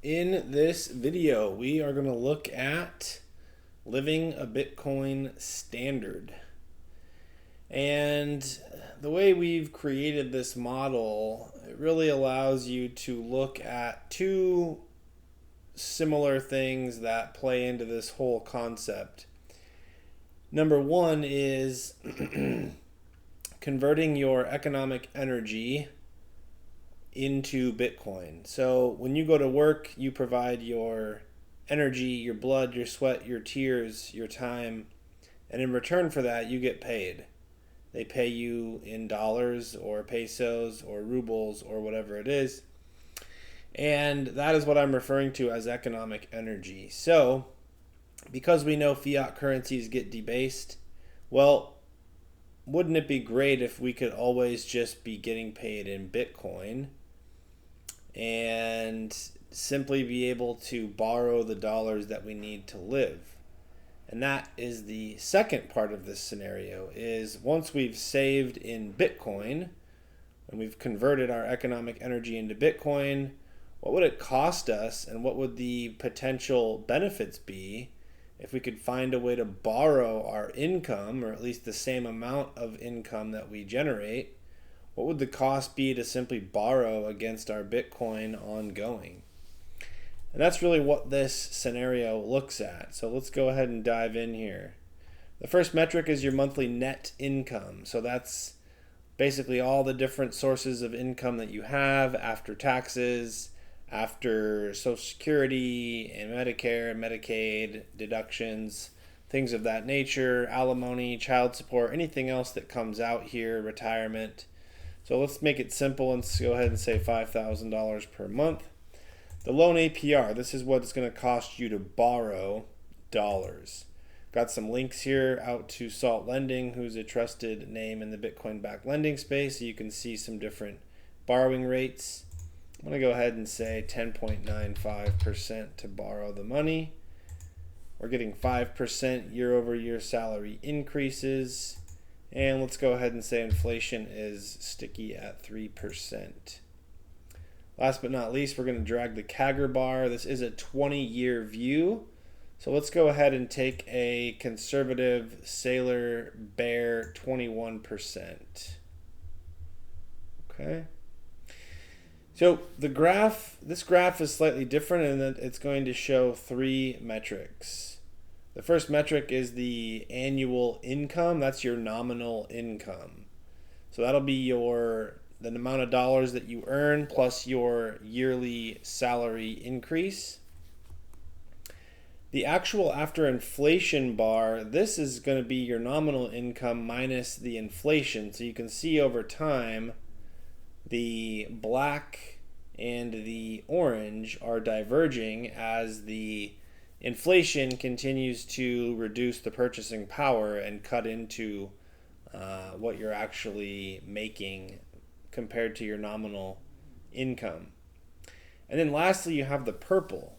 In this video, we are going to look at living a Bitcoin standard. And the way we've created this model, it really allows you to look at two similar things that play into this whole concept. Number one is converting your economic energy into Bitcoin. So when you go to work, you provide your energy, your blood, your sweat, your tears, your time, and in return for that, you get paid. They pay you in dollars or pesos or rubles or whatever it is. And that is what I'm referring to as economic energy. So, because we know fiat currencies get debased, well, wouldn't it be great if we could always just be getting paid in Bitcoin and simply be able to borrow the dollars that we need to live? And that is the second part of this scenario, is once we've saved in Bitcoin and we've converted our economic energy into Bitcoin, what would it cost us and what would the potential benefits be if we could find a way to borrow our income, or at least the same amount of income that we generate? What would the cost be to simply borrow against our Bitcoin ongoing? And that's really what this scenario looks at. So let's go ahead and dive in here. The first metric is your monthly net income. So that's basically all the different sources of income that you have after taxes, after Social Security and Medicare and Medicaid deductions, things of that nature, alimony, child support, anything else that comes out here, retirement. So let's make it simple and go ahead and say $5,000 per month. The loan APR, this is what it's going to cost you to borrow dollars. Got some links here out to Salt Lending, who's a trusted name in the Bitcoin-backed lending space, so you can see some different borrowing rates. I'm going to go ahead and say 10.95% to borrow the money. We're getting 5% year-over-year salary increases. And let's go ahead and say inflation is sticky at 3%. Last but not least, we're going to drag the CAGR bar. This is a 20-year view. So let's go ahead and take a conservative Sailor Bear 21%. Okay. So this graph is slightly different in that it's going to show three metrics. The first metric is the annual income. That's your nominal income. So that'll be the amount of dollars that you earn plus your yearly salary increase. The actual after inflation bar, this is going to be your nominal income minus the inflation. So you can see over time the black and the orange are diverging as the inflation continues to reduce the purchasing power and cut into what you're actually making compared to your nominal income. And then lastly, you have the purple.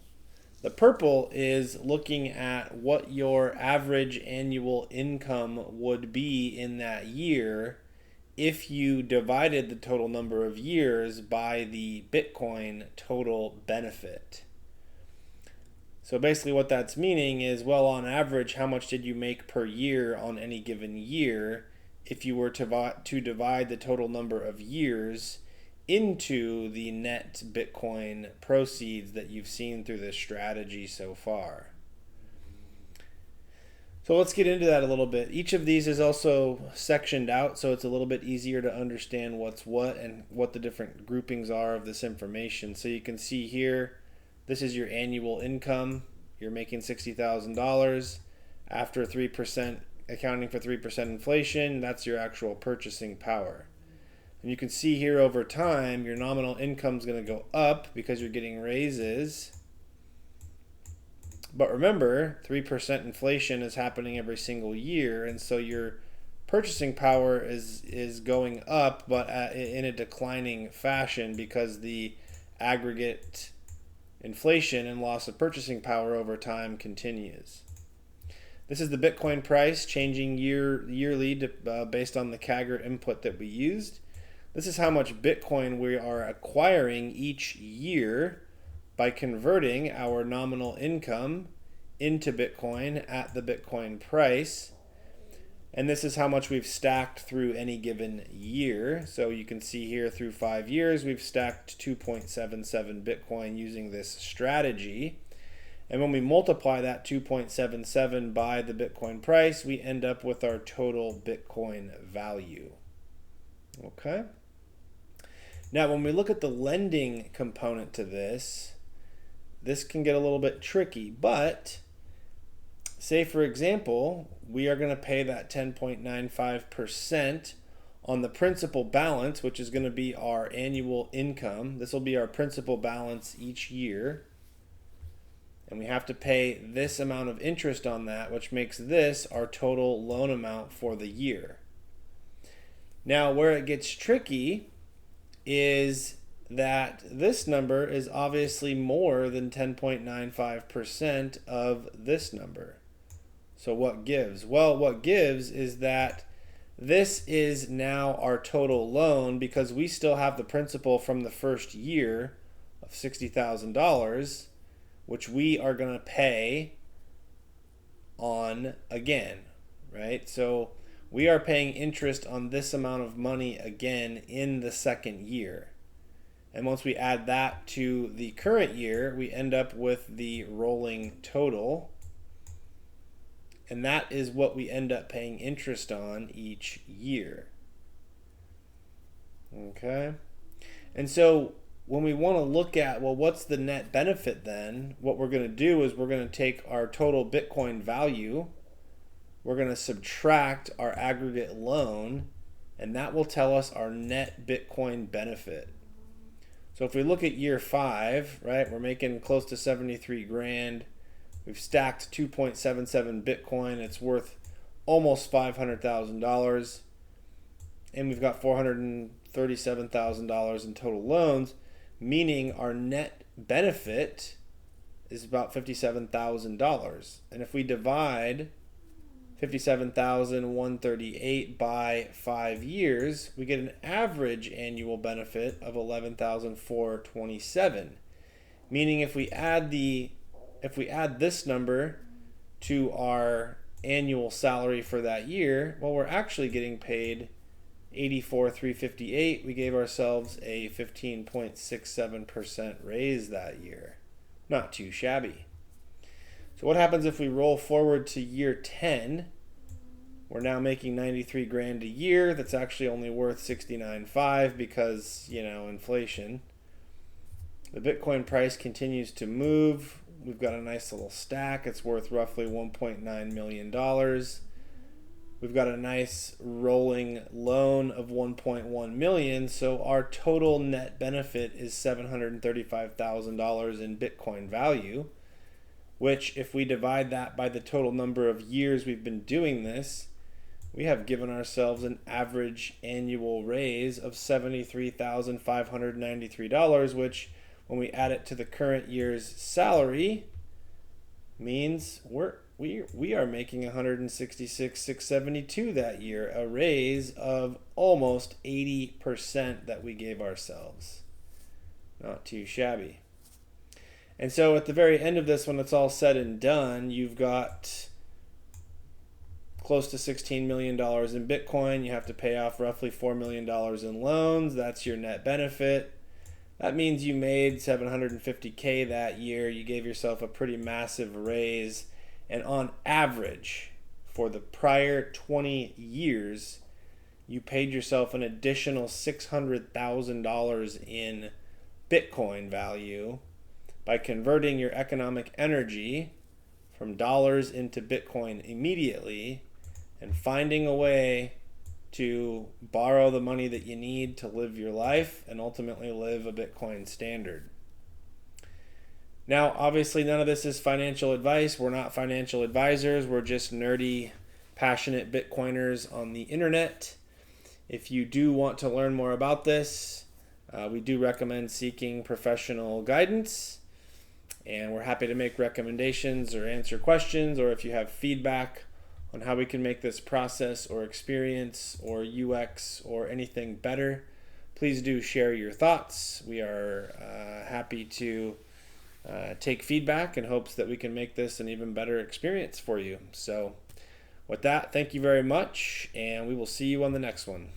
The purple is looking at what your average annual income would be in that year if you divided the total number of years by the Bitcoin total benefit. So basically what that's meaning is, well, on average, how much did you make per year on any given year if you were to divide the total number of years into the net Bitcoin proceeds that you've seen through this strategy so far. So let's get into that a little bit. Each of these is also sectioned out, so it's a little bit easier to understand what's what and what the different groupings are of this information. So you can see here, this is your annual income. You're making $60,000 after 3%, accounting for 3% inflation. That's your actual purchasing power. And you can see here over time, your nominal income is going to go up because you're getting raises. But remember, 3% inflation is happening every single year, and so your purchasing power is going up, but in a declining fashion because the aggregate inflation and loss of purchasing power over time continues. This is the Bitcoin price changing yearly based on the CAGR input that we used. This is how much Bitcoin we are acquiring each year by converting our nominal income into Bitcoin at the Bitcoin price. And this is how much we've stacked through any given year. So you can see here through 5 years, we've stacked 2.77 Bitcoin using this strategy. And when we multiply that 2.77 by the Bitcoin price, we end up with our total Bitcoin value. Okay. Now, when we look at the lending component to this, this can get a little bit tricky, but say, for example, we are going to pay that 10.95% on the principal balance, which is going to be our annual income. This will be our principal balance each year. And we have to pay this amount of interest on that, which makes this our total loan amount for the year. Now, where it gets tricky is that this number is obviously more than 10.95% of this number. So what gives? Well, what gives is that this is now our total loan because we still have the principal from the first year of $60,000, which we are going to pay on again, right? So we are paying interest on this amount of money again in the second year. And once we add that to the current year, we end up with the rolling total. And that is what we end up paying interest on each year. Okay? And so when we want to look at, well, what's the net benefit then? What we're going to do is we're going to take our total Bitcoin value, we're going to subtract our aggregate loan, and that will tell us our net Bitcoin benefit. So if we look at year 5, right, we're making close to 73 grand. We've stacked 2.77 Bitcoin. It's worth almost $500,000. And we've got $437,000 in total loans, meaning our net benefit is about $57,000. And if we divide 57,138 by 5 years, we get an average annual benefit of 11,427. Meaning if we add this number to our annual salary for that year, well, we're actually getting paid $84,358. We gave ourselves a 15.67% raise that year. Not too shabby. So what happens if we roll forward to year 10? We're now making 93 grand a year. That's actually only worth 69.5 because, inflation. The Bitcoin price continues to move. We've got a nice little stack. It's worth roughly $1.9 million. We've got a nice rolling loan of $1.1 million. So our total net benefit is $735,000 in Bitcoin value, which if we divide that by the total number of years we've been doing this, we have given ourselves an average annual raise of $73,593, which when we add it to the current year's salary means we are making $166,672 that year, a raise of almost 80% that we gave ourselves. Not too shabby. And so at the very end of this, when it's all said and done, you've got close to $16 million in Bitcoin. You have to pay off roughly $4 million in loans. That's your net benefit. That means you made $750K that year. You gave yourself a pretty massive raise. And on average, for the prior 20 years, you paid yourself an additional $600,000 in Bitcoin value by converting your economic energy from dollars into Bitcoin immediately and finding a way to borrow the money that you need to live your life and ultimately live a Bitcoin standard. Now, obviously, none of this is financial advice. We're not financial advisors. We're just nerdy, passionate Bitcoiners on the internet. If you do want to learn more about this, we do recommend seeking professional guidance. And we're happy to make recommendations or answer questions, or if you have feedback on how we can make this process or experience or UX or anything better, please do share your thoughts. We are happy to take feedback in hopes that we can make this an even better experience for you. So with that, thank you very much, and we will see you on the next one.